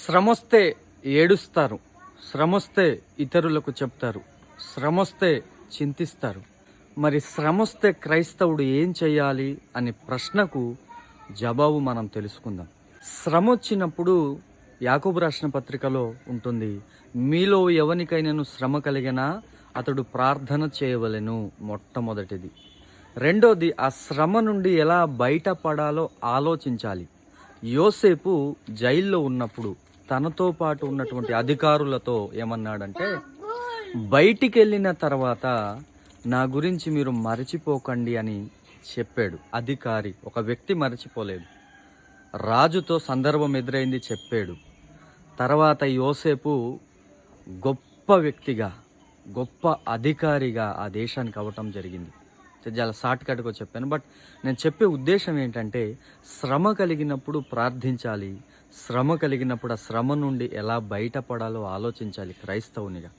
శ్రమొస్తే ఏడుస్తారు, శ్రమొస్తే ఇతరులకు చెప్తారు, శ్రమొస్తే చింతిస్తారు. మరి శ్రమొస్తే క్రైస్తవుడు ఏం చేయాలి అనే ప్రశ్నకు జవాబు మనం తెలుసుకుందాం. శ్రమ వచ్చినప్పుడు యాకోబు రాసిన పత్రికలో ఉంటుంది, మీలో ఎవనికైనాను శ్రమ కలిగినా అతడు ప్రార్థన చేయవలెను. మొట్టమొదటిది. రెండోది, ఆ శ్రమ నుండి ఎలా బయటపడాలో ఆలోచించాలి. యోసేపు జైల్లో ఉన్నప్పుడు తనతో పాటు ఉన్నటువంటి అధికారులతో ఏమన్నాడంటే, బయటికి వెళ్ళిన తర్వాత నా గురించి మీరు మరచిపోకండి అని చెప్పాడు. అధికారి, ఒక వ్యక్తి మరచిపోలేదు. రాజుతో సందర్భం ఎదురైంది, చెప్పాడు. తర్వాత యోసేపు గొప్ప వ్యక్తిగా, గొప్ప అధికారిగా ఆ దేశానికి అవ్వటం జరిగింది. చాలా షార్ట్ కట్గా చెప్పాను, బట్ నేను చెప్పే ఉద్దేశం ఏంటంటే, శ్రమ కలిగినప్పుడు ప్రార్థించాలి, శ్రమ కలిగినప్పుడు ఆ శ్రమ నుండి ఎలా బయటపడాలో ఆలోచించాలి క్రైస్తవునిగా.